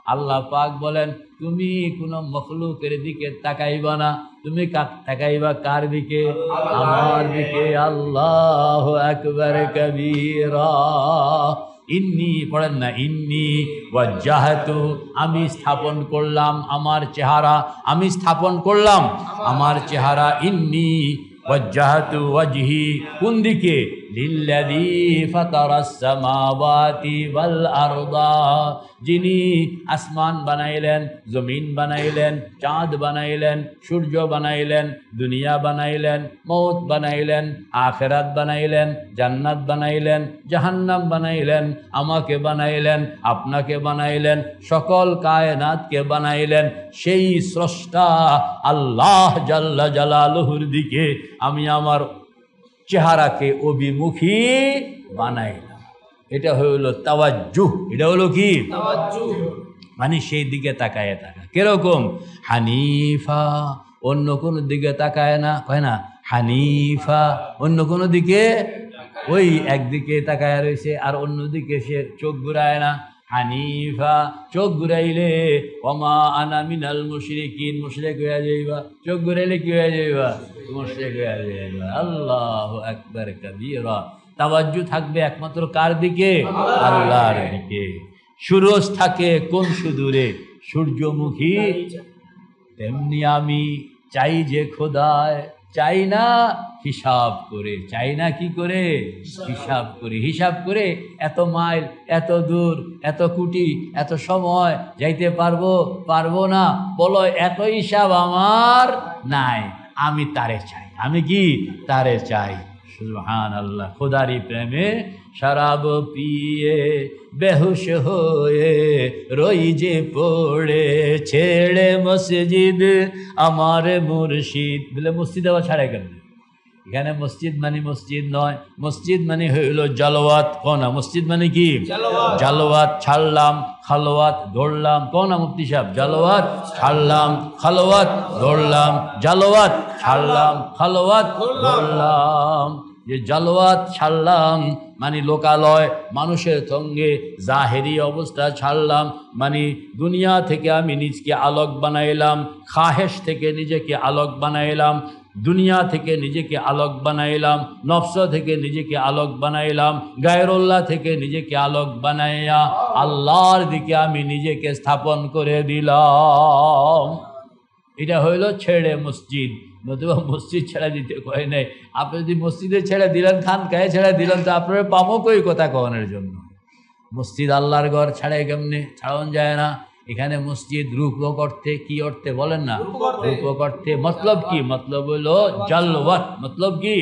আল্লাহ পাক বলেন তুমি কোনো মখলুকের দিকে তাকাইবা না, তুমি তাকাইবা কার দিকে? আমার দিকে। আল্লাহু আকবার কবীরা। ইন্নি পড়েন না, ইন্নি ওয়াজ্জাহতু, আমি স্থাপন করলাম আমার চেহারা, আমি স্থাপন করলাম আমার চেহারা। ইন্নি ওয়াজ্জাহতু ওয়াজহি, কোন দিকে? লিল্লাযী ফাতারাস সামাওয়াতি ওয়াল আরদা, যিনি আসমান বানাইলেন, জমিন বানাইলেন, চাঁদ বানাইলেন, সূর্য বানাইলেন, দুনিয়া বানাইলেন, মৌত বানাইলেন, আখিরাত বানাইলেন, জান্নাত বানাইলেন, জাহান্নাম বানাইলেন, আমাকে বানাইলেন, আপনাকে বানাইলেন, সকল কায়নাতকে বানাইলেন। সেই স্রষ্টা আল্লাহ জাল্লা জালালুহুর দিকে আমি আমার চেহারাকে অভিমুখী বানাইলাম। এটা হইল তাওয়াজ্জুহ। এটা হলো কি? তাওয়াজ্জুহ, মানে সেই দিকে তাকায় থাকা। কিরকম? হানিফা, অন্য কোনো দিকে তাকায় না, কয় না হানিফা, অন্য কোনো দিকে ওই একদিকে তাকায় রয়েছে আর অন্যদিকে সে চোখ ঘুরায় না। হানিফা, চোখ ঘুরাইলে ওমা আনা মিনাল মুশরিকিন, মুশরিক হয়ে যাইবা। চোখ ঘুরাইলে কি হয়ে যাইবা? মুশরিক হয়ে যাইবা। আল্লাহু আকবার কবীরা। তাওয়াজ্জু থাকবে একমাত্র কার দিকে? আল্লাহর দিকে। সুরজ থাকে কোন সুদূরে? সূর্যমুখী। তেমনি আমি চাই যে খোদায়, চাই না হিসাব করে, চাই না কি করে? হিসাব করে। হিসাব করে এত মাইল, এত দূর, এত কোটি, এত সময় যাইতে পারবো পারবো না, বলো এত হিসাব আমার নাই। আমি তারে চাই। আমি কি? তারে চাই। সুবহানাল্লাহ। খোদারি প্রেমে শরাব পিয়ে বেহুশ হয়ে রই যে পড়ে, ছেড়ে মসজিদ আমার মুর্শিদ। বলে মসজিদ আবার ছাড়ে কেন? এখানে মসজিদ মানে মসজিদ নয়, মসজিদ মানে হইল জালওয়াত। কোনা মসজিদ মানে কি? জালওয়াত। ছাড়লাম, খালওয়াত ধরলাম। কোনা মুফতি সাহেব? জালওয়াত ছাড়লাম, খালওয়াত ধরলাম, জালওয়াত ছাড়লাম, খালওয়াত ধরলাম। যে জালওয়াত ছাড়লাম মানে লোকালয়, মানুষের সঙ্গে জাহেরি অবস্থা ছাড়লাম, মানে দুনিয়া থেকে আমি নিজকে আলোক বানাইলাম, খাহেশ থেকে নিজেকে আলোক বানাইলাম, দুনিয়া থেকে নিজেকে আলোক বানাইলাম, নফস থেকে নিজেকে আলোক বানাইলাম, গায়রুল্লাহ থেকে নিজেকে আলোক বানাইয়া আল্লাহর দিকে আমি নিজেকে স্থাপন করে দিলাম। এটা হইল ছেড়ে মসজিদ। নতুবা মসজিদ ছেড়ে দিতে কয় নাই। আপনি যদি মসজিদে ছেড়ে দিলেন, খানকায় ছেড়ে দিলেন, তো আপনার পাবো কই কথা কওয়ানোর জন্য? মসজিদ আল্লাহর ঘর, ছাড়ে কেমনে? ছাড়ন যায় না। এখানে মসজিদ রূপক অর্থে, কি অর্থে বলেন না? রূপক অর্থে। মতলব কি? মতলব হলো জালওয়াত। মতলব কি?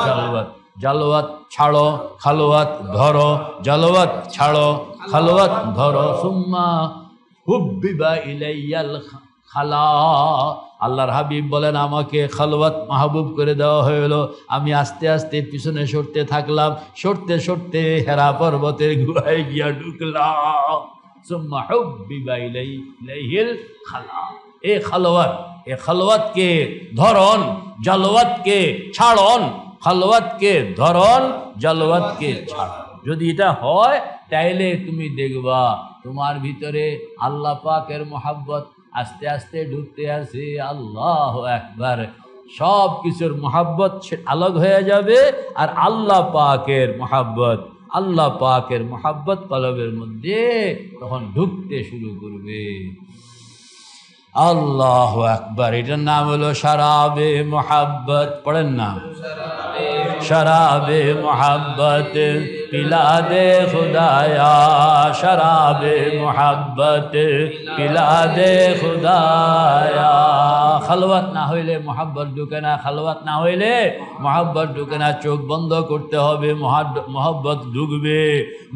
জালওয়াত। জালওয়াত ছাড়ো, খালওয়াত ধরো, জালওয়াত ছাড়ো, খালওয়াত ধরো। সুম্মা হুব্বিবা ইলাইয়াল খালা, আল্লাহর হাবিব বলেন আমাকে খালওয়াত মাহবুব করে দেওয়া হলো। আমি আস্তে আস্তে পিছনে সরতে থাকলাম, সরতে সরতে হেরা পর্বতের গুহায় গিয়া ঢুকলাম। সুম্মা হুব্বিবা ইলাইহিল খালা। এ খালওয়াত, এ খালওয়াতকে ধরন, জালওয়াতকে ছাড়ন। খালওয়াতকে ধরন, জালওয়াতকে ছাড়ন। যদি এটা হয় তাইলে তুমি দেখবা তোমার ভিতরে আল্লাহ পাকের মহাব্বত আস্তে আস্তে ঢুকতে আসে। আল্লাহু আকবার। সব কিছুর মহাব্বত আলাগ হয়ে যাবে, আর আল্লাহ পাকের মহাব্বত, আল্লাহ পাকের মহাব্বত কলবের মধ্যে তখন ঢুকতে শুরু করবে। আল্লাহু আকবার। এটার নাম হলো শরাবে মোহাব্বত। পড়েন না, শরাবে মোহাব্বত পিলা দে খুদায়া, শরাবে মোহাব্বত পিলা দে খুদায়া। খালওয়াত না হইলে মোহাব্বত ঢুকে না, খালওয়াত না হইলে মোহাব্বত ঢুকে না। চোখ বন্ধ করতে হবে, মোহাব্বত ঢুকবে।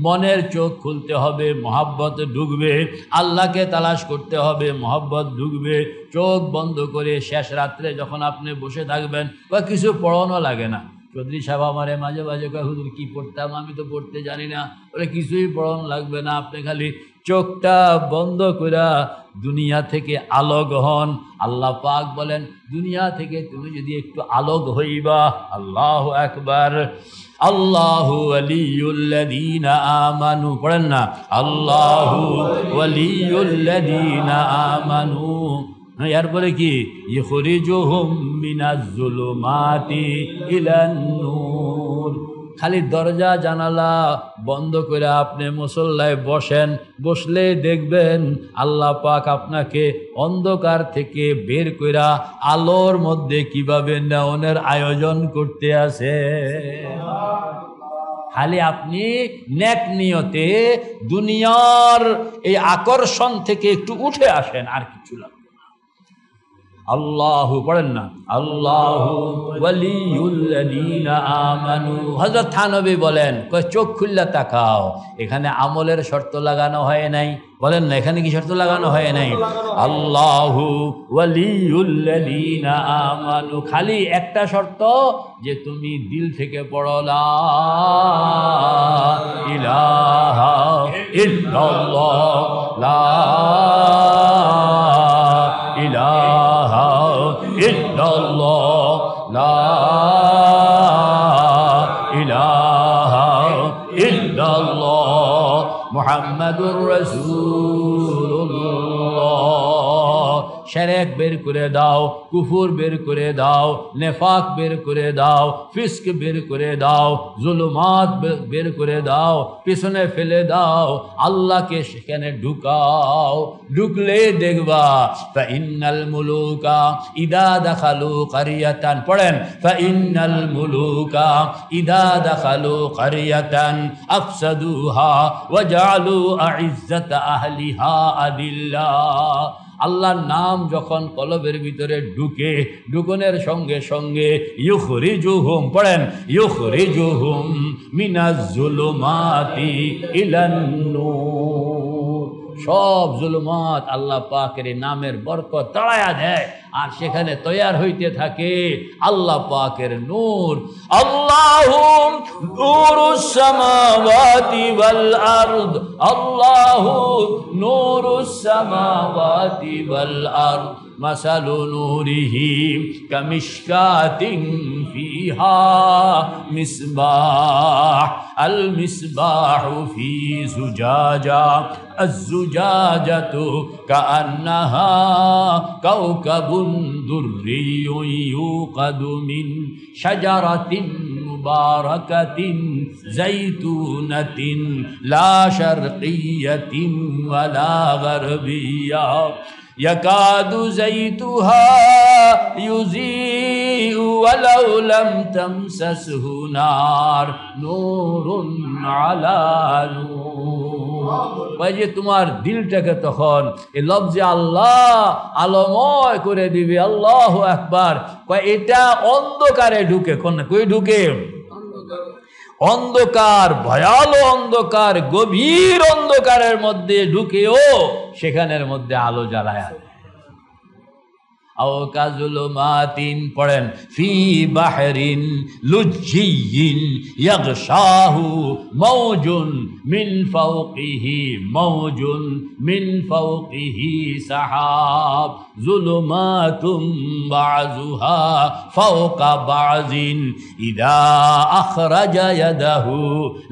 মনের চোখ খুলতে হবে, মোহাব্বত ঢুকবে। আল্লাহকে তালাশ করতে হবে, মোহাব্বত ঢুকবে। চোখ বন্ধ করে শেষ রাত্রে যখন আপনি বসে থাকবেন, বা কিছু পড়ানো লাগে না। চৌধুরী সাহেব আমারে মাঝে মাঝে কয়, হুজুর কি পড়তাম, আমি তো পড়তে জানি না। বলে কিছুই পড়ানো লাগবে না, আপনি খালি চোখটা বন্ধ করে দুনিয়া থেকে আলোক হন। আল্লাহ পাক বলেন দুনিয়া থেকে তুমি যদি একটু আলোক হইবা। আল্লাহু আকবার। আল্লাহু ওয়ালিয়ুল্লাযীনা আমানু, পড়েন না, আল্লাহু ওয়ালিয়ুল্লাযীনা আমানু। এরপরে কি, ইখরিজুহুম মিনাজ-জুলুমাতি ইলান-নূর। খালি দরজা জানালা বন্ধ করে আপনি মুসল্লায় বসেন, বসলেই দেখবেন আল্লাহ পাক আপনাকে অন্ধকার থেকে বের কইরা আলোর মধ্যে কিভাবে নেওয়ার আয়োজন করতে আছে। খালি আপনি নেক নিয়তে দুনিয়ার এই আকর্ষণ থেকে একটু উঠে আসেন, আর কিছু লাগবে। আল্লাহু, পড়েন না, আল্লাহু ওয়ালিয়ুল্লাযীনা আমানু। হযরত থানবী বলেন, কয় চোখ খুললা তাকাও, এখানে আমলের শর্ত লাগানো হয় নাই। বলেন না, এখানে কি শর্ত লাগানো হয় নাই? আল্লাহু ওয়ালিয়ুল্লাযীনা আমানু, খালি একটা শর্ত, যে তুমি দিল থেকে পড়ো লা ইলাহা ইল্লাল্লাহ, লা ইলাহা ইল্লাল্লাহ, লা ইলাহা ইল্লাল্লাহ, মুহাম্মাদুর রাসূলুল্লাহ। শিরক বের করে দাও, কুফর বের করে দাও, নেফাক বের করে দাও, ফিস্ক বের করে দাও, জুলুমাত বের করে দাও, পিছনে ফেলে দাও, আল্লাহকে সেখানে ঢুকাও। ঢুকলে দেখবা ফাইন্নাল মুলুকা ইদা দাখালু কারিয়াতান, পড়েন, ফাইন্নাল মুলুকা ইদা দাখালু কারিয়াতান আফসাদুহা ওয়া জাআলু আইজ্জাতা আহলিহা আদিল্লা। আল্লাহর নাম যখন কলবের ভিতরে ঢুকে, ঢুকনের সঙ্গে সঙ্গে ইউখরিজুহুম, পড়েন, ইউখরিজুহুম মিনাজ-জুলুমাতি ইলান-নূর। সব জুলুমাত আল্লাহ পাকের নামের বরকত তাড়ায়া দেয়, আর সেখানে তৈয়ার হইতে থাকে আল্লাহ পাকের নূর। আল্লাহু নূরুস সামাওয়াতি ওয়াল আরদ, আল্লাহু নূরুস সামাওয়াতি ওয়াল আরদ, মাসালু নূরিহি কামিশকাতিন ফিহা মিসবাহ, আল মিসবাহু ফি জুজাজা, আজ-জুজাজাতু কাআন্নাহা কাওকাবুন দুররিয়্যুন ইউকাদু মিন শাজারাতিন মুবারাকাতিন যাইতুনাতিন লা শারকিয়্যাতিন ওয়ালা গারবিয়্যা, ইয়াকাদু যাইতুহা ইউযীউ ওয়ালাউ লাম তামসাসহু নার, নূরুন আলা নূর। কয় যে তোমার দিলটাকে তখন এই লফজে আল্লাহ আলোময় করে দিবে। আল্লাহু আকবার। কয় এটা অন্ধকারে ঢুকে, কোন কই ঢুকে? অন্ধকার, ভয়ালো অন্ধকার, গভীর অন্ধকারের মধ্যে ঢুকেও সেখানের মধ্যে আলো জ্বালায়। আও কাজুলুমাতিন, পড়েন, ফি বাহরিন লুজ্জিয়িন ইয়াগশাহু মাওজুন মিন ফাওকিহি মাওজুন মিন ফাওকিহি সাহাব, যুলুমাতুম বাযুহা ফাওকা বাযিন ইযা আখরাজা ইয়াদাহু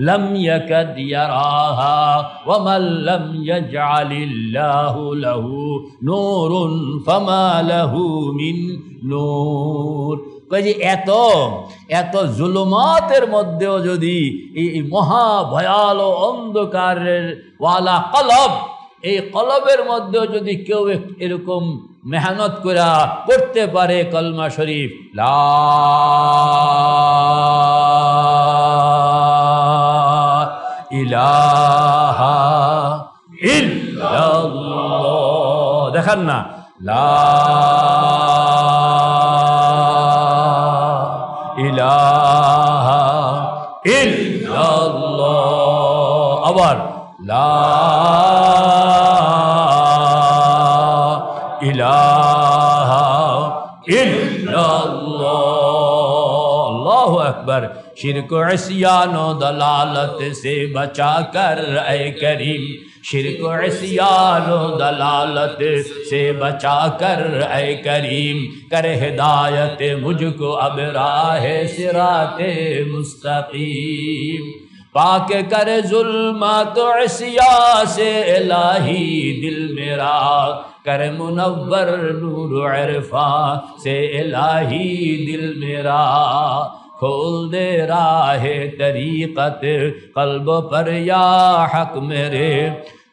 লাম ইয়াকাদ ইয়ারাহা ওয়া মান লাম ইয়াজআলিল্লাহু লাহু নূরুন ফামা লাহু মিন নূর। কয় যে এত জুলুমাতের মধ্যেও যদি এই মহা ভয়ালো অন্ধকারের ওয়ালা কলব, এই কলবের মধ্যেও যদি কেউ এরকম মেহনত করে পড়তে পারে কলমা শরীফ, লা ইলাহা ইল্লাল্লাহ, দেখান না, লা ইলাহা ইল্লাল্লাহ, আবার লা ইলাহা ইল্লাল্লাহ। আল্লাহু আকবার। शिर्क इस्यान दलालत से बचा कर ऐ करीम, शिर्क इस्यान दलालत से बचा कर ऐ करीम कर हिदायत मुझको अब राह सिराते मुस्तकीम पाक कर जुल्मत इस्या से इलाही दिल मेरा कर मुनव्वर नूर इरफा से इलाही दिल मेरा खोल दे राहे तरीक़त क़ल्ब पर या हक मेरे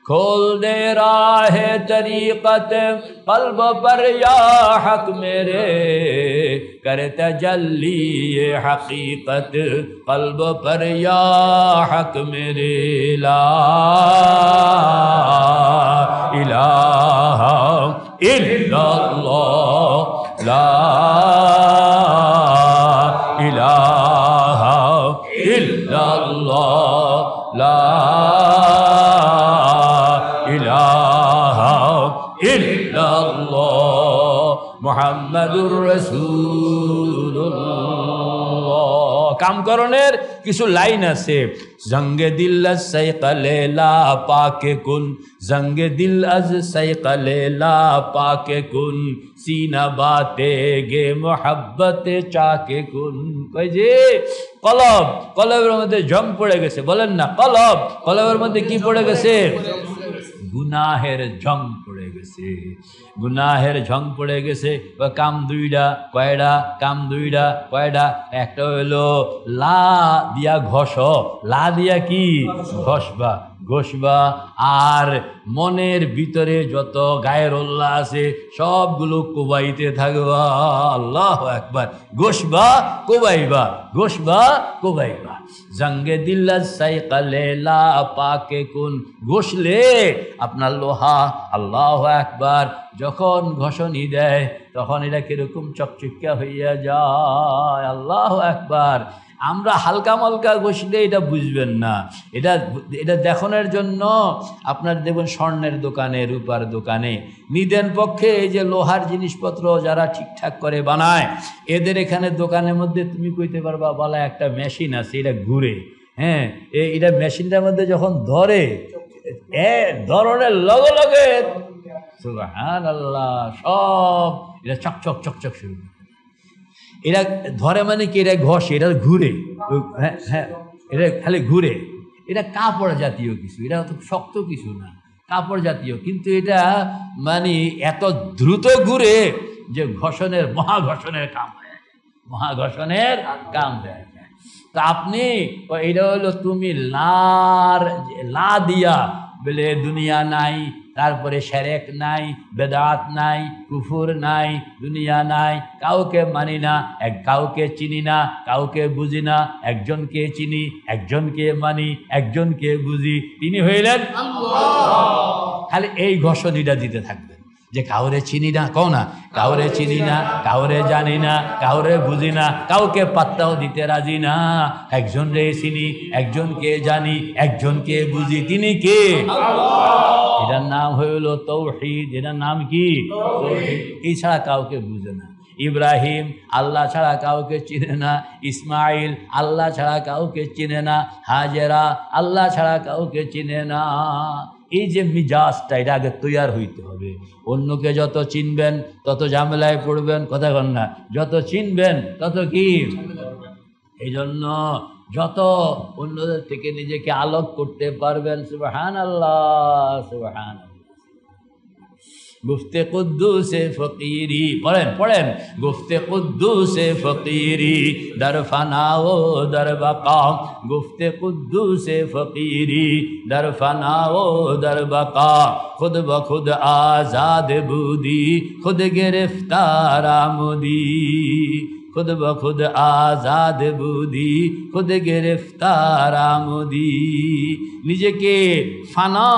खोल दे राहे तरीक़त क़ल्ब पर या हक मेरे कर तजल्ली ये हकीकत क़ल्ब पर या हक मेरे ला इलाहा इल्लल्लाह ला इलाहा इल्लल्लाह ला इलाहा इल्लल्लाह मुहम्मदुर রাসূলুল্লাহ। কামকরণের কিছু লাইন আছে, জঙ্গে দিল আজ সাইকালেলা পাকে কুন, জঙ্গে দিল আজ সাইকালেলা পাকে কুন, সিনা বাতে গে মোহাব্বতে চাকে কুন। কই যে কলব, কলবের মধ্যে জং পড়ে গেছে, বলেন না কলব, কলবের মধ্যে কি পড়ে গেছে? গুনাহের জং পড়ে গেছে, গুনাহের ঝং পড়ে গেছে। কাম দুইটা, কয়টা কাম দুইটা, কয়টা? একটা হইলো লা দিয়া ঘষ, লা দিয়া কি ঘষবা, ঘষবা। আর মনের ভিতরে যত গায়ের উল্লাহ আছে সবগুলো কোবাইতে থাকবা। আল্লাহু আকবার। ঘষবা কোবাইবা, ঘষবা কোবাইবা। জঙ্গে দিল সাইকালেলা পাকে কুন, ঘষলে আপনার লোহা, আল্লাহু আকবার, যখন ঘষণি দেয় তখন এটা কিরকম চকচকিয়া হইয়া যায়। আল্লাহু আকবার। আমরা হালকা মালকা ঘষলে এটা বুঝবেন না, এটা এটা দেখানোর জন্য আপনার দেখবেন স্বর্ণের দোকানে, রূপার দোকানে নিদেন পক্ষে এই যে লোহার জিনিসপত্র যারা ঠিকঠাক করে বানায়, এদের এখানে দোকানের মধ্যে তুমি কইতে পারবা বলা একটা মেশিন আছে, এটা ঘুরে, হ্যাঁ, এটা মেশিনটার মধ্যে যখন ধরে ধরনের লগে লগে সুবহানাল্লাহ সব এটা চকচক চকচক শুরু। এরা ধরে মানে কি? এটা ঘষে, এটা ঘুরে, হ্যাঁ হ্যাঁ, এটা খালি ঘুরে। এটা কাপড় জাতীয় কিছু, এটা তো শক্ত কিছু না, কাপড় জাতীয়, কিন্তু এটা মানে এত দ্রুত ঘুরে যে ঘষণের মহাঘষণের কাম হয়ে যায়, মহাঘষণের কাম হয়ে যায়। তা আপনি এটা হলো তুমি লা দিয়া বলে দুনিয়া নাই, তারপরে শিরক নাই, বেদাত নাই, কুফর নাই, দুনিয়া নাই, কাউকে মানি না, কাউকে চিনি না, কাউকে বুঝি না, একজনকে চিনি, একজনকে মানি, একজনকে বুঝি, তিনি হইলেন আল্লাহ। খালি এই ঘোষণাটা দিতে থাকবেন যে কাউরে চিনি না, কও না কাউরে চিনি না, কাউরে জানি না, কাউরে বুঝি না, কাউকে পাত্তাও দিতে রাজি না, একজন রে চিনি, একজনকে জানি, একজনকে বুঝি, তিনি কে? আল্লাহ। এটার নাম হইল তাওহীদ। এটার নাম কি? তাওহীদ। এই ছাড়া কাউকে বুঝে না। ইব্রাহিম আল্লাহ ছাড়া কাউকে চিনে না, ইসমাইল আল্লাহ ছাড়া কাউকে চিনে না, হাজেরা আল্লাহ ছাড়া কাউকে চিনে না। এই যে মিজাজটা, এটা আগে তৈয়ার হইতে হবে। অন্যকে যত চিনবেন তত ঝামেলায় পড়বেন, কথা বল না, যত চিনবেন তত কি। এই জন্য যত অন্যদের থেকে নিজেকে আলোক করতে পারবেন, সুবহানাল্লাহ সুবহানাল্লাহ। গুফতে কুদ্দুসে ফকিরি, পড়েন পড়েন, গুফতে কুদ্দুসে ফকিরি দর ফানা ও দর বাকা, গুফতে কুদ্দুসে ফকিরি দর ফানা ও দর বাকা, খুদ বখুদ আজাদ বুদি খুদ গিরফতার আমদি, खुद ब खुद आजाद बुदी खुद गिरफ्तार आमुदी। নিজেকে ফানা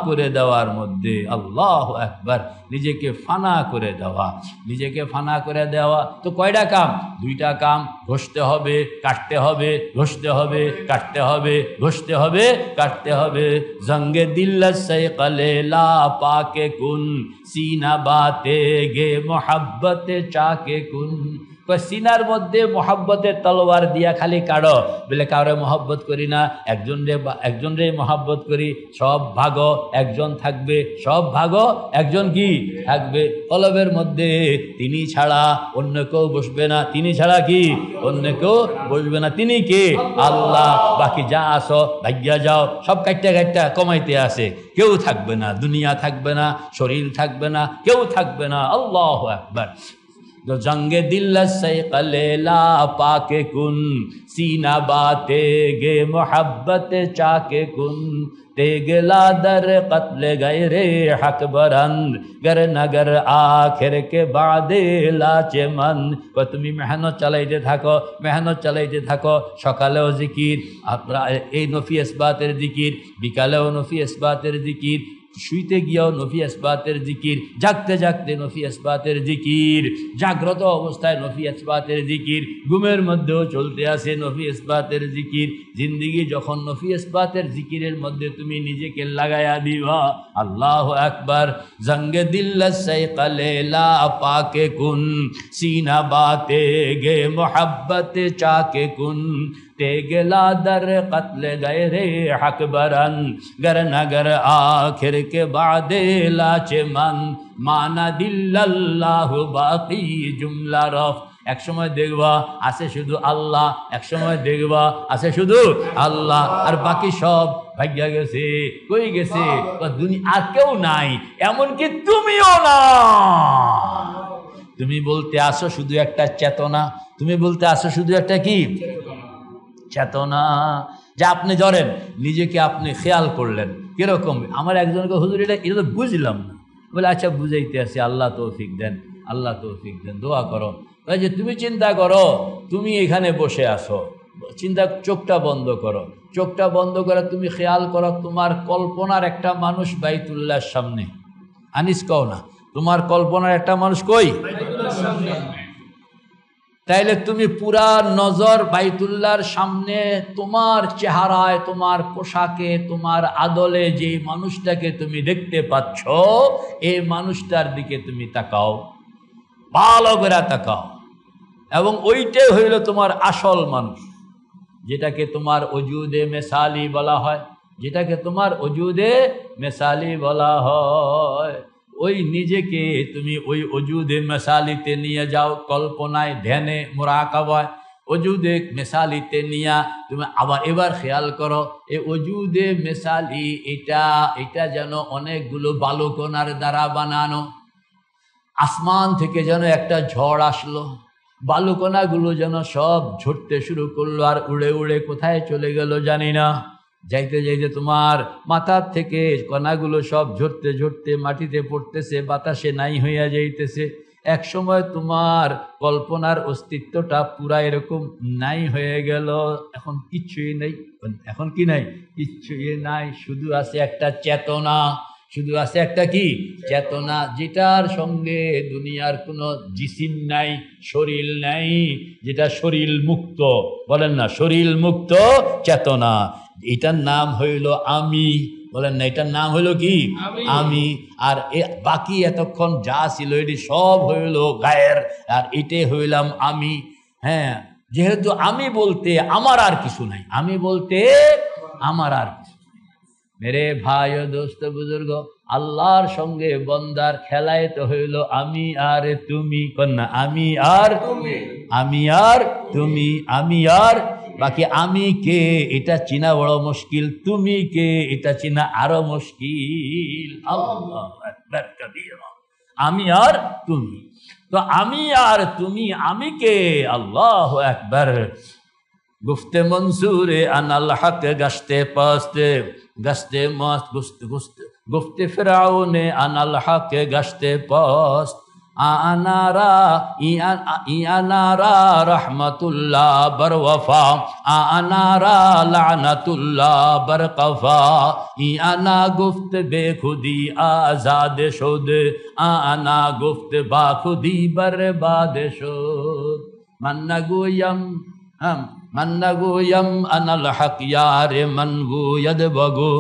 করে দেওয়ার মধ্যে, আল্লাহু আকবার, নিজেকে ফানা করে দেওয়া, নিজেকে ফানা করে দেওয়া। তো কয়টা কাম? দুইটা কাম, ঘষতে হবে, কাটতে হবে, ঘষতে হবে, কাটতে হবে, ঘষতে হবে, কাটতে হবে। জঙ্গে দিল সাইকালে লা পাকে কুন, সিনা বাতে গে মোহাব্বতে চাকে কুন। সিনার মধ্যে মোহাব্বতের তলোয়ার দিয়া খালি কাড়ো, বলে কাউরে মহব্বত করি না, একজনরে মহব্বত করি, সব ভাগো একজন থাকবে, সব ভাগো একজন কি থাকবে। কলবের মধ্যে তিনি ছাড়া অন্য কেউ বসবে না, তিনি ছাড়া কি অন্য কেউ বসবে না, তিনি কে আল্লাহ। বাকি যা আসো ভাগ্যা যাও, সব কাটটা কাটটা কমাইতে আসে, কেউ থাকবে না, দুনিয়া থাকবে না, শরীর থাকবে না, কেউ থাকবে না। আল্লাহু আকবার। जो जंगे दिल से कलेला पाके कुन सीना बाते गे मोहब्बत चाके कुन तेगला दर कत्ल गए रे हक बरंद गर नगर आखिर के बादे लाचे मन। তুমি মেহনত চালাইতে থাকো, মেহনত চালাইতে থাকো, সকালেও জিকির, এই নফি ইসবাতের জিকির, বিকালেও নফি ইসবাতের জিকির, শুইতে গিয়াও নফি ইসবাতের জিকির, জাগতে জাগতে নফি ইসবাতের জিকির, জাগ্রত অবস্থায় নফি ইসবাতের জিকির, ঘুমের মধ্যেও চলতে আসে নফি ইসবাতের জিকির। জিন্দিগি যখন নফি ইসবাতের জিকিরের মধ্যে তুমি নিজেকে লাগায়া দিবা, আল্লাহু আকবার। জঙ্গে দিল সে কলেলা পাকে কুন সিনা বাতে গে মোহব্বত চাকে কুন तेगला दर कत्ल गए रे हक बरन गर नगर आखिर के बादे लाचे मन माना दिल्लाह बाकी जुमला रफ। एक समय देखबा आसे शुधु अल्लाह, एक समय देखबा आसे शुधु अल्लाह, और बाकी सब भाग्या गेছে, কই গেছে, দুনিয়া আর কেউ নাই, এমনকি তুমিও না। তুমি বলতে আসো শুধু একটা চেতনা, তুমি বলতে আসো শুধু একটা কি চেতনা। যা আপনি ধরেন নিজেকে আপনি খেয়াল করলেন কিরকম, আমার একজনকে হুজুর এটা তো বুঝলাম না, বলে আচ্ছা বুঝাইতে আসি, আল্লাহ তৌফিক দেন, আল্লাহ তৌফিক দেন, দোয়া করো। ওই যে তুমি চিন্তা করো, তুমি এখানে বসে আসো, চিন্তা, চোখটা বন্ধ করো, চোখটা বন্ধ করে তুমি খেয়াল করো তোমার কল্পনার একটা মানুষ বাইতুল্লাহর সামনে, আনিস কও না, তোমার কল্পনার একটা মানুষ কই, তাইলে তুমি পুরা নজর বাইতুল্লাহর সামনে, তোমার চেহারায়, তোমার পোশাকে, তোমার আদলে যে মানুষটাকে তুমি দেখতে পাচ্ছ, এই মানুষটার দিকে তুমি তাকাও, ভালো করে তাকাও, এবং ওইটাই হইল তোমার আসল মানুষ, যেটাকে তোমার ওজুদে মেসালি বলা হয়, যেটাকে তোমার ওজুদে মেসালি বলা হয়। ওই নিজেকে তুমি ওই ওজুদে মেসালিতে নিয়ে যাও, কল্পনায়, ধ্যানে, মুরাকাবায়, ওজুদে মেসালিতে নিয়া তুমি আবার এবার খেয়াল করো, এই ওজুদে মেসালি এটা যেন অনেকগুলো বালুকণার দ্বারা বানানো। আসমান থেকে যেন একটা ঝড় আসলো, বালুকণাগুলো যেন সব ঝরতে শুরু করলো, আর উড়ে উড়ে কোথায় চলে গেল জানি না। যাইতে যাইতে তোমার মাথার থেকে কণাগুলো সব ঝরতে ঝরতে মাটিতে পড়তেছে, বাতাসে নাই হইয়া যাইতেছে। এক সময় তোমার কল্পনার অস্তিত্বটা পুরা এরকম নাই হয়ে গেল, এখন কিচ্ছুই নেই, এখন কি নাই, কিচ্ছুই নাই, শুধু আছে একটা চেতনা, শুধু আছে একটা কি চেতনা, যেটার সঙ্গে দুনিয়ার কোনো জিসিম নাই, শরীর নাই, যেটা শরীর মুক্ত, বলেন না, শরীর মুক্ত চেতনা। এটার নাম হইল আমি, বলেন না, এটার নাম হইল কি আমি। আর বাকি এতক্ষণ যা ছিল এটি সব হইল গায়ের, আর এটাই হইলাম আমি। হ্যাঁ, যেহেতু আমি বলতে আমার আর কিছু নাই, আমি বলতে আমার আর কিছু। মেরে ভাই ও দোস্ত বুজুর্গ, আল্লাহর সঙ্গে বন্দার খেলায় তো হইল আমি আর তুমি, কন্যা আমি আর তুমি, আমি আর তুমি, আমি আর বাকি আমি কে এটা চিনা বড় মুশকিল, তুমি কে এটা চিনা আরো মুশকিল। আল্লাহু আকবার কবীরা। আমি আর তুমি, তো আমি আর তুমি, আমি কে, আল্লাহু আকবার। গুফতে মনসুরে আনাল হক গশতে পাস্তে গশতে মস্ত গুফতে ফিরাউনে আনাল হক গশতে পাস্ত আনারা ইয়ানারা রহমতুল্লাহ বরওয়ফা আনারা লানতুল্লাহ বরকফা ইয়ানা গুফত বেখুদি আজাদ শুদ আনা গুফত বাখুদি বরবাদ শুদ মান্নাগুয়াম আনাল হক ইয়ারে মনগু ইয়দ বগু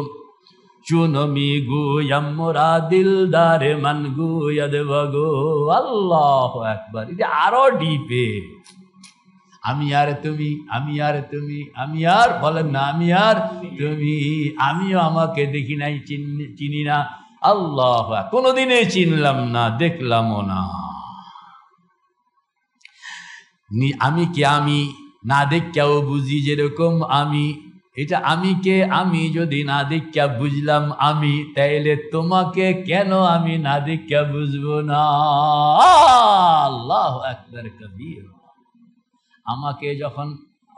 চুনমি গুয়াম মোরা দিলদারে মান গুয়াদ বগো। আল্লাহু আকবার। এটা আরো ডিপে। আমি আর তুমি, আমি আর তুমি, আমি আর বলেন না, আমি আর তুমি, আমিও আমাকে দেখি নাই, চিনি না। আল্লাহ, কোনোদিনে চিনলাম না, দেখলামও না। আমি কে, আমি না দেখাও বুঝি যেরকম আমি। এটা আমিকে আমি যদি না দেখা বুঝলাম আমি, তাইলে তোমাকে কেন আমি না দেখা বুঝবো না? আল্লাহু আকবার কবীর। আমাকে যখন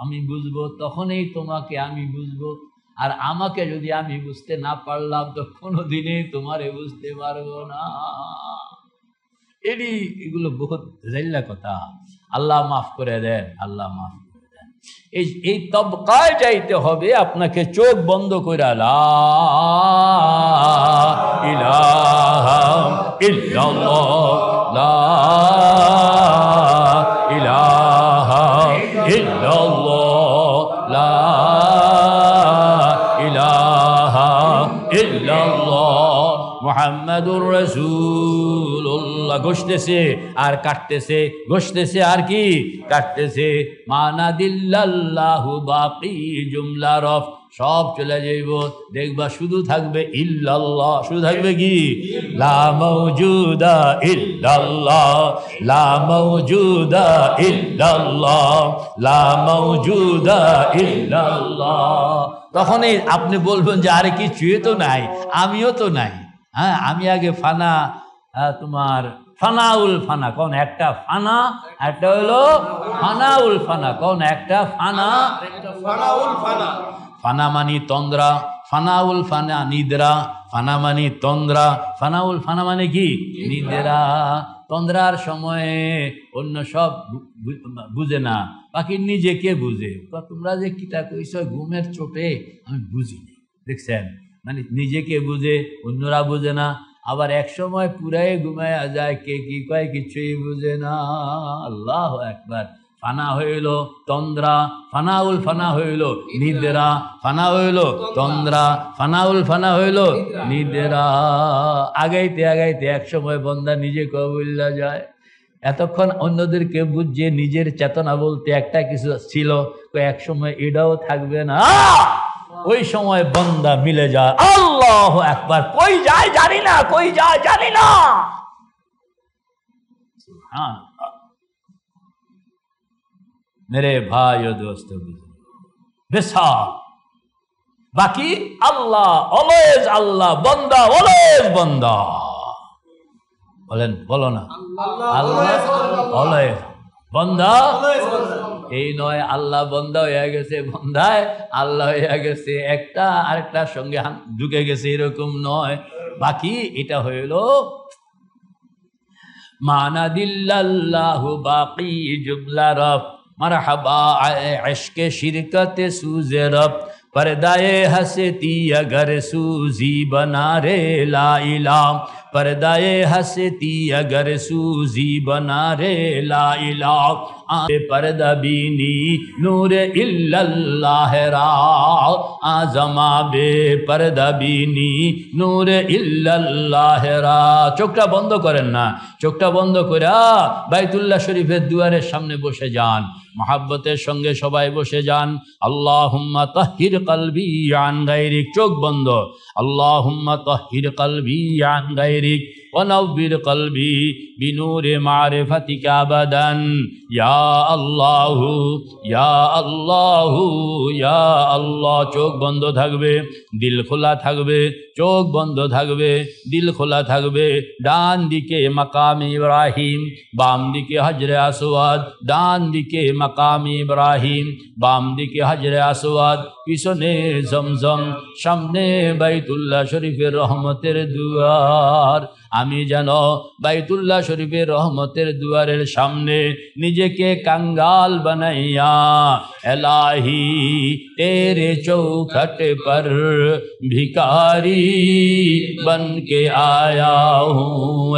আমি বুঝবো তখনই তোমাকে আমি বুঝবো, আর আমাকে যদি আমি বুঝতে না পারলাম তো কোনোদিনই তোমারে বুঝতে পারবো না। এগুলো বহুত জাইল্লা কথা। আল্লাহ মাফ করে দেন, আল্লাহ মাফ করে দেন। এই তবকায় যাইতে হবে আপনাকে চোখ বন্ধ করে। লা ইলাহা ইল্লাল্লাহ, লা ইলাহা ইল্লাল্লাহ, লা ইলাহা ইল্লাল্লাহ মুহাম্মাদুর রাসূলুল্লাহ। ঘষতেছে আর কাটতেছে, ঘষতেছে আর কি কাটতেছে। মানা দিল্লাল্লাহু বাকি জুমলা রফ সব চলে যাইব, দেখবা শুধু থাকবে ইল্লাল্লাহ। শুধু থাকবে কি? লা মাওজুদা ইল্লাল্লাহ, লা মাওজুদা ইল্লাল্লাহ, লা মাওজুদা ইল্লাল্লাহ। তখনই আপনি বলবেন যে আরে কিছুই তো নাই, আমিও তো নাই। হ্যাঁ, আমি আগে ফানা, তোমার ফানাউল ফানা। কোন একটা ফানা, একটা হলো ফানাউল ফানা। কোন একটা ফানা, ফানাউল ফানা। ফানা মানি তন্দ্রা, ফানাউল ফানা নিদ্রা। ফানা মানি তন্দ্রা, ফানাউল ফানা মানে কি? নিদ্রা। তন্দ্রার সময়ে অন্য সব বুঝে না, বাকি নিজেকে বুঝে। তোমরা যে কিতা কইছ ঘুমের চোটে আমি বুঝিনি, দেখছেন? মানে নিজেকে বুঝে, অন্যরা বুঝে না। আবার এক সময় পুরাই ঘুমায়া যায়, কে কি কয় কিছুই বুঝে না। আল্লাহু আকবার। ফানা হইল তন্দ্রা, ফানাউল ফানা হইল নিদ্রা, ফানা হইল তন্দ্রা, ফানাউল ফানা হইল নিদ্রা। আগাইতে আগাইতে এক সময় বন্দা নিজে কবুল্লা যায়। এতক্ষণ অন্যদেরকে বুঝিয়ে নিজের চেতনা বলতে একটা কিছু ছিল, এক সময় এটাও থাকবে না। ওই সময় বন্দা মিলে যায়। আল্লাহু আকবার। কই যায় জানি না, কই যায় জানি না। হ্যাঁ मेरे भाई और दोस्तों, विशाल बाकी अल्लाह, ऑलवेज अल्लाह, बंदा ऑलवेज बंदा। बोलें, बोलो ना, अल्लाह ऑलवेज बंदा। এই নয় আল্লাহ বন্দা হয়ে গেছে, বন্দায় আল্লাহ হয়ে গেছে, একটা আরেকটার সঙ্গে ঢুকে গেছে, এরকম নয়। বাকি এটা হইল মানা দিল্লাল্লাহু বাকি জুমলা রব। मरहबा इश्क शिरकत सूज़े रब, पर्दाए हसती अगर सूजी बना रे ला इला, पर्दाए हसती अगर सूजी बना रे ला इला। पर्दा बीनी नूर इल्लल्लाह रा, आजमा बे पर्दा बीनी नूर इल्लल्लाह रा। চোখটা বন্ধ করেন না, চোখটা বন্ধ করে বাইতুল্লাহ শরীফের দুয়ারের সামনে বসে যান, মহাব্বতের সঙ্গে সবাই বসে যান। আল্লাহুম্মা তাহহির কলবি আন গায়রিক। চোখ বন্ধ। আল্লাহুম্মা তাহহির কলবি আন গায়রিক ওয়া নব্বির কলবি বিনূরে মারিফাতিকা আবাদান। ইয়া আল্লাহু, ইয়া আল্লাহু, ইয়া আল্লাহ। চোখ বন্ধ থাকবে, দিল খোলা থাকবে। চোখ বন্ধ থাকবে, দিল খোলা থাকবে। ডান দিকে মাকাম ইব্রাহিম, বাম দিকে হজরে আসওয়াদ। ডান দিকে মাকাম ইব্রাহিম, বাম দিকে হজরে আসওয়াদ। পিছনে জমজম, সামনে বাইতুল্লাহ শরীফের রহমতের দুয়ার। আমি যেন বাইতুল্লাহ শরীফের রহমতের দুয়ারের সামনে নিজেকে কাঙ্গাল বানাইয়া, এলাহি তেরে চৌখট पर भिखारी बन के आया हूँ,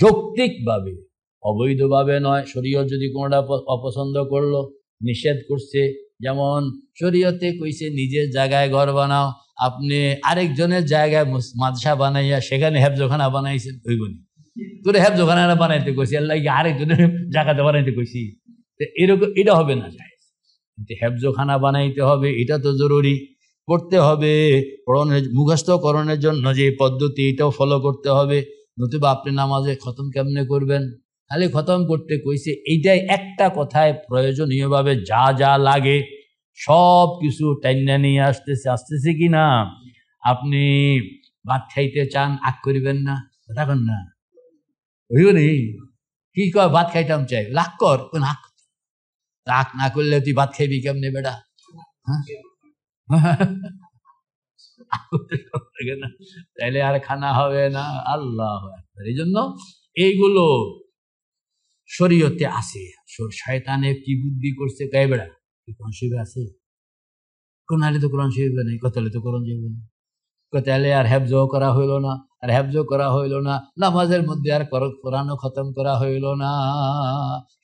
যৌক্তিকভাবে, অবৈধভাবে নয়। শরীয়ত যদি কোনোটা অপছন্দ করলো, নিষেধ করছে, যেমন শরীয়তে কইছে নিজের জায়গায় ঘর বানাও, আপনি আরেকজনের জায়গায় মাদ্রাসা বানাইয়া সেখানে হেফজখানা বানাইছেন, ওইগুলি তোর হেফজখানা বানাইতে কইছি, আল্লাহ আরেকজনের জায়গাতে বানাইতে কইছি, এরকম এটা হবে না। কিন্তু হেফজখানা বানাইতে হবে, এটা তো জরুরি, করতে হবে। পড়ানোর মুখস্থকরণের জন্য যে পদ্ধতি, এটাও ফলো করতে হবে, নতুবা আপনি নামাজে খতম কেমনে করবেন? খালি খতম করতে কইছে, এইটাই একটা কথায় প্রয়োজনীয়ভাবে যা যা লাগে সব কিছু টাইনা নিয়ে আসতেছে কি না। আপনি ভাত খাইতে চান, আগ করিবেন না, রাখুন না, বুঝলি কি কয়, ভাত খাইতাম চাই, রাগ কর, রাগ না করলে তুই ভাত খাইবি কেমনে বেটা? তাইলে আর খানা হবে না। আল্লাহ, এই জন্য এইগুলো শরীয়তে আছে। শয়তানে কি বুদ্ধি করছে, গায়ে বেড়া কোরআন শরীফে আছে, কোন আলে তো কোরআন শরীফে নেই, কত তো কোরআন শরীফে নেই, তাহলে আর হেফজ করা হইল না, আর হেফজ করা হইল না, নামাজের মধ্যে আর কোরআনও খতম করা হইল না।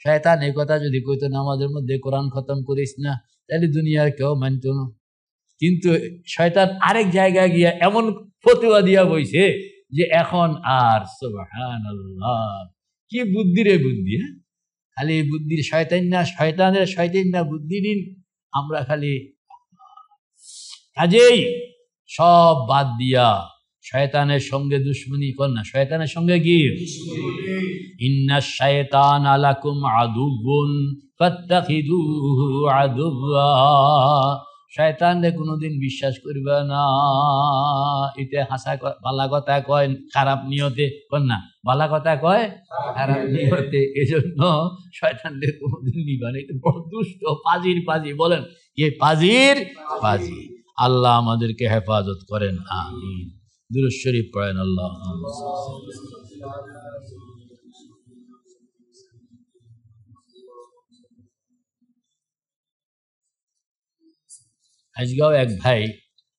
শয়তান এই কথা যদি কইতো নামাজের মধ্যে কোরআন খতম করিস না, তাহলে দুনিয়ার কেউ মানত না। কিন্তু শয়তান আরেক জায়গায় গিয়া এমন ফতোয়া দিয়া বইছে যে এখন আর, সুবহানাল্লাহ, কি বুদ্ধি রে বুদ্ধি, হ্যাঁ, খালি বুদ্ধির শয়তানের বুদ্ধি দিন আমরা খালি। কাজেই সব বাদ দিয়া শয়তানের সঙ্গে দুশ্মনী কর না। শয়তানের সঙ্গে কি, ইন্না শায়তানা লাকুম আদুউন ফাত্তাখিযুহু আদুওয়া, শয়তানরে কোনোদিন বিশ্বাস করবে না। এটা হাসা বালা কথা কয় খারাপ নিয়তে, কর না, বালা কথা কয় খারাপ নিয়তে, এজন্য শয়তানরে কোনোদিন নিবা না। এটা বড় দুষ্ট, পাজি বলেন, এ পাজির পাজি। আল্লাহ আমাদেরকে হেফাজত করেন, আমিন। দুরূদ শরীফ পড়েন। আল্লাহ আজকেও এক ভাই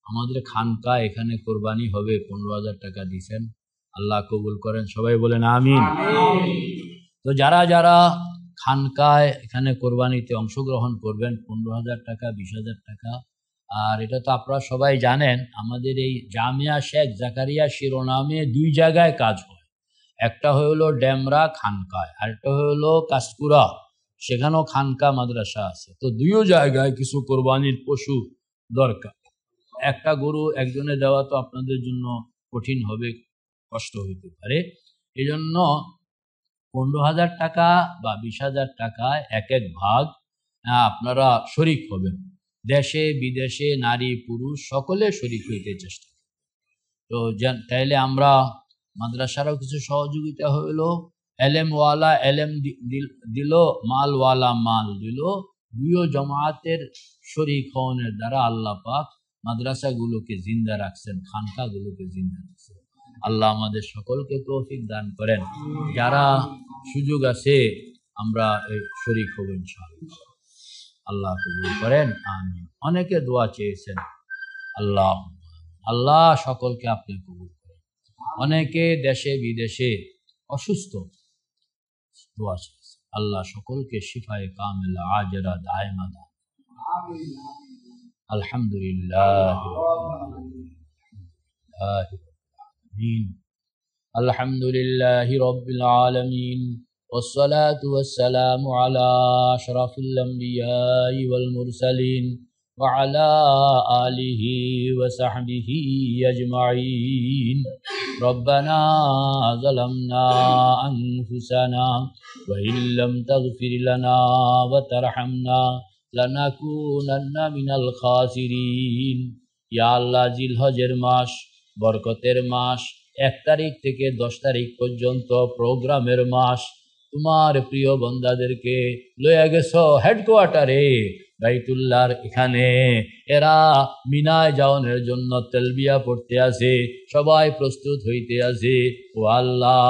আমাদের খানকা এখানে কোরবানি হবে, 15,000 টাকা দিয়েছেন, আল্লাহ কবুল করেন, সবাই বলেন আমিন। তো যারা যারা খানকায় এখানে কোরবানিতে অংশগ্রহণ করবেন, 15,000 টাকা, 20,000 টাকা। আর এটা তো আপনারা সবাই জানেন, আমাদের এই জামিয়া শেখ জাকারিয়া শিরোনামে 2 জায়গায় কাজ হয়। একটা হলো ডেমরা খানকায়, আর একটা হলো কাশপুরা, সেখানেও খানকা মাদ্রাসা আছে। তো 2 জায়গায় কিছু কোরবানির পশু দরকার। একটা গরু একজনে দেওয়া তো আপনাদের জন্য কঠিন হবে, কষ্ট হইতে পারে। এই জন্য 15,000 টাকা বা 20,000 টাকায় এক ভাগ আপনারা শরিক হবেন। দেশে বিদেশে নারী পুরুষ সকলে শরিক হইতে চেষ্টা করবেন। তো তাইলে আমরা মাদ্রাসারও কিছু সহযোগিতা হইলো, এলেমওয়ালা এলেম দিল, মালওয়ালা মাল দিল। 2 জমাতের শরিক হওয়ার দ্বারা আল্লাহ পাক মাদ্রাসাগুলোকে জিন্দা রাখছেন, খানকাগুলোকে জিন্দা রাখছেন। আল্লাহ আমাদের সকলকে তৌফিক দান করেন। যারা সুযোগ আছে আমরা শরিক হব ইনশাআল্লাহ, আল্লাহ কবুল করেন, আমিন। অনেকে দোয়া চেয়েছেন, আল্লাহ সকলকে আপনি কবুল করেন। অনেকে দেশে বিদেশে অসুস্থ, দোয়া চেয়েছেন, আল্লাহ সকলকে শিফায়ে কামিলা আজরা দায়েমা দান। আলহামদুলিল্লাহ, আলহামদুলিল্লাহি রাব্বিল আলামিন, والصلاة والسلام على أشرف الأنبياء والمرسلين وعلى آله وصحبه أجمعين. ربنا ظلمنا أنفسنا وإن لم تغفر لنا وترحمنا لنكونن من الخاسرين. يا الله, জিলহজের মাস, বরকতের মাস, 1 তারিখ থেকে 10 তারিখ পর্যন্ত প্রোগ্রামের মাস। তোমার প্রিয় বান্দাদেরকে লইয়া গেছো হেডকোয়ার্টারে বাইতুল্লাহর এখানে, এরা মিনায় যাওয়ার জন্য তালবিয়া পড়তে আছে, সবাই প্রস্তুত হইতে আছে। ও আল্লাহ,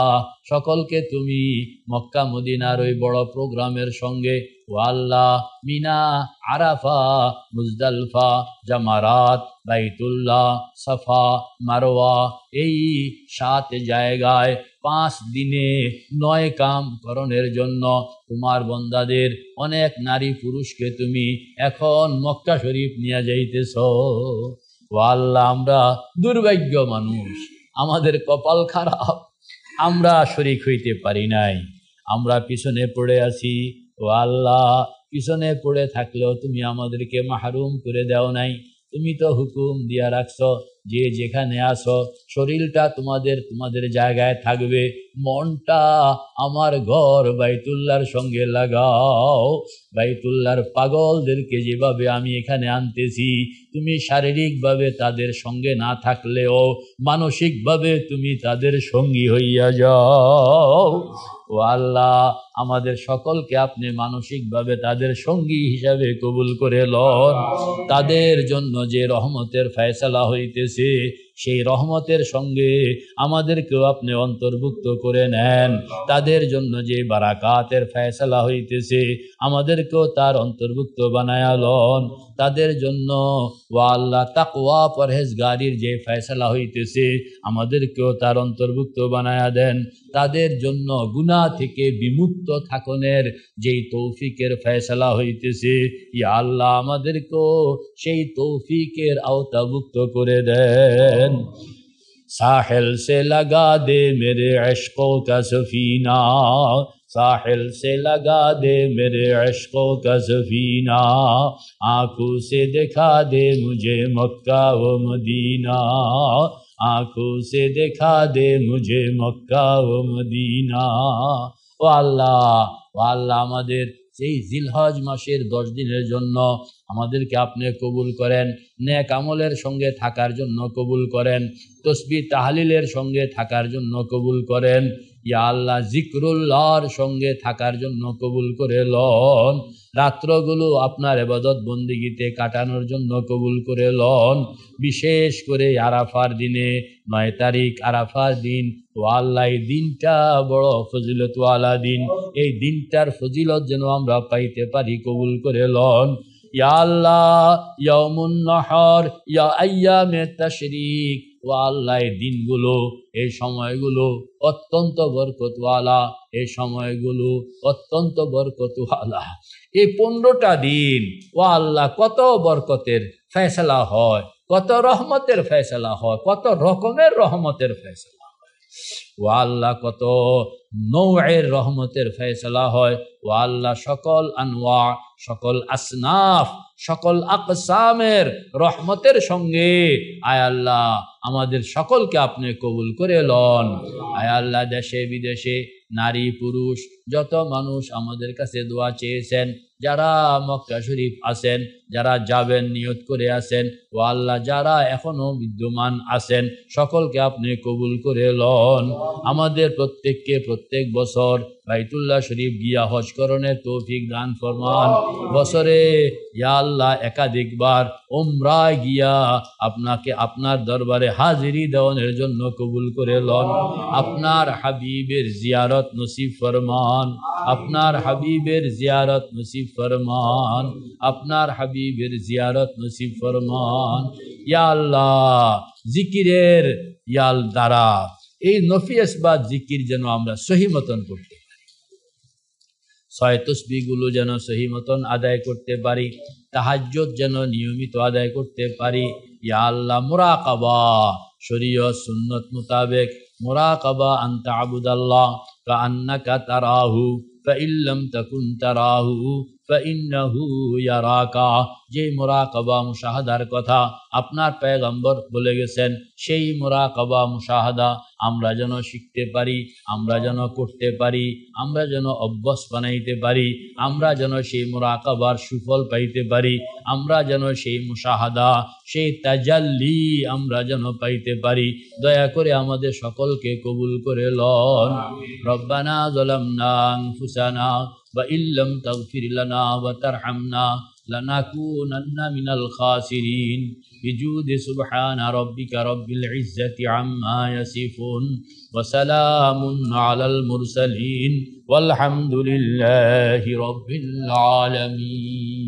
সকলকে তুমি মক্কা মদিনার ওই বড় প্রোগ্রামের সঙ্গে ও আল্লাহ মিনা, আরাফা, মুজদালফা, জামারাত, বাইতুল্লাহ, সাফা, মারওয়া এই 7 জায়গায় 5 দিনে 9 কাম করণের জন্য তোমার বন্দাদের অনেক নারী পুরুষকে তুমি এখন মক্কা শরীফ নিয়ে যাইতেছ। ও আল্লাহ, আমরা দুর্ভাগ্য মানুষ, আমাদের কপাল খারাপ, আমরা শরীক হইতে পারি নাই, আমরা পিছনে পড়ে আছি। ও আল্লাহ, পিছনে পড়ে থাকলেও তুমি আমাদেরকে মাহরুম করে দাও নাই। তুমি তো হুকুম দিয়া রাখছো যে যেখানে আসো শরীরটা তোমাদের জায়গায় থাকবে, মনটা আমার ঘর বাইতুল্লাহর সঙ্গে লাগাও। বাইতুল্লাহর পাগলদেরকে যেভাবে আমি এখানে আনতেছি, তুমি শারীরিকভাবে তাদের সঙ্গে না থাকলেও মানসিকভাবে তুমি তাদের সঙ্গী হইয়া যাও। ও আল্লাহ, আমাদের সকলকে আপনি মানসিকভাবে তাদের সঙ্গী হিসাবে কবুল করে লন। তাদের জন্য যে রহমতের ফয়সালা হইতেছে সেই রহমতের সঙ্গে আমাদেরকেও আপনি অন্তর্ভুক্ত করে নেন। তাদের জন্য যে বারাকাতের ফয়সালা হইতেছে আমাদেরকেও তার অন্তর্ভুক্ত বানায়া লন। তাদের জন্য ও আল্লাহ তাকওয়া পরহেজগারির যে ফয়সালা হইতেছে আমাদেরকেও তার অন্তর্ভুক্ত বানায়া দেন। তাদের জন্য গুনাহ থেকে বিমুক্ত থাকনের যেই তৌফিকের ফয়সালা হইতেছে, ইয়া আল্লাহ আমাদেরকেও সেই তৌফিকের আওতাভুক্ত করে দেন। साहिल से लगा दे मेरे इश्क़ों का सफीना, साहिल से लगा दे मेरे इश्क़ों का सफीना, आँखों से दिखा दे मुझे मक्का व मदीना, आँखों से दिखा दे मुझे मक्का व मदीना। ও আল্লাহ, আমাদের সেই জিলহজ মাসের 10 দিনের জন্য আমাদেরকে আপনি কবুল করেন। নেক আমলের সঙ্গে থাকার জন্য কবুল করেন, তসবিহ তাহলিলের সঙ্গে থাকার জন্য কবুল করেন। ইয়া আল্লাহ, জিক্রুল্লাহর সঙ্গে থাকার জন্য কবুল করে লন। রাত্রগুলো আপনার ইবাদত বন্দিগিতে কাটানোর জন্য কবুল করে লন। বিশেষ করে আরাফার দিনে 9 তারিখ আরাফার দিন, ও আল্লাহ এই দিনটা বড় ফজিলতওয়ালা দিন, এই দিনটার ফজিলত যেন আমরা পাইতে পারি, কবুল করে লন। ইয়া আল্লাহ, ইয়াউমুন নাহর, ইয়া আইয়ামে তাশরিক, ও আল্লাহ এই দিনগুলো, এই সময়গুলো অত্যন্ত বরকতওয়ালা, এই সময়গুলো অত্যন্ত বরকতওয়ালা। এই 15টা দিন ও আল্লাহ কত বরকতের ফয়সালা হয়, কত রহমতের ফয়সালা হয়, কত রকমের রহমতের ফয়সালা হয়। ও আল্লাহ, কত নৌয়ের রহমতের ফয়সালা হয়। ও আল্লাহ, সকল আনওয়া, সকল আসনাফ, সকল আকসামের রহমতের সঙ্গে আয় আল্লাহ আমাদের সকলকে আপনি কবুল করে লন। আয় আল্লাহ, দেশে বিদেশে নারী পুরুষ যত মানুষ আমাদের কাছে দোয়া চেয়েছেন, যারা মক্কা শরীফ আছেন, যারা যাবেন নিয়ত করে আছেন, ও আল্লাহ যারা এখনো বিদ্যমান আছেন সকলকে আপনি কবুল করে লন। আমাদের প্রত্যেককে প্রত্যেক বছর বাইতুল্লাহ শরীফ গিয়া হজ করণের তৌফিক দান ফরমান। বছরে ইয়া আল্লাহ একাধিকবার উমরায় গিয়া আপনাকে আপনার দরবারে হাজিরি দেওয়ানোর জন্য কবুল করে লন। আপনার হাবিবের জিয়ারত নসিব ফরমান, আপনার হাবিবের জিয়ারত নসিব ফরমান, আপনার হাবিবের জিয়ারত নসিব ফরমান। ইয়া আল্লাহ, জিকিরের ইয়াল দ্বারা এই নফিয়াসবাদ জিকির যেন আমরা সহি মতন করতে পারি, 6 তসবিহগুলো যেন সহি মতন আদায় করতে পারি, তাহাজ্জুদ যেন নিয়মিত আদায় করতে পারি। ইয়া আল্লাহ, মুরাকাবা, শরীয়ত সুন্নত মোতাবেক মুরাকাবা, আনতা আবুদাল্লাহ কাআন্নাকা তারাহু ফাইন লাম তাকুন তারাহু ফাইন্নাহু ইয়ারাকা। যে মুরাকাবা মুশাহাদার কথা আপনার পয়গম্বর বলে গেছেন, সেই মুরাকাবা মুশাহাদা আমরা যেন শিখতে পারি, আমরা যেন করতে পারি, আমরা যেন অভ্যাস বানাইতে পারি, আমরা যেন সেই মুরাকাবার সুফল পাইতে পারি, আমরা যেন সেই মুশাহাদা, সেই তাজাল্লি আমরা যেন পাইতে পারি। দয়া করে আমাদের সকলকে কবুল করে লন। রব্বানা যালামনা আনফুসানা ওয়া ইল্লাম তাগফির লানা ওয়া তারহামনা لنكونن من الخاسرين بجود سبحان ربك رب العزة عما يصفون وسلام على المرسلين والحمد لله رب العالمين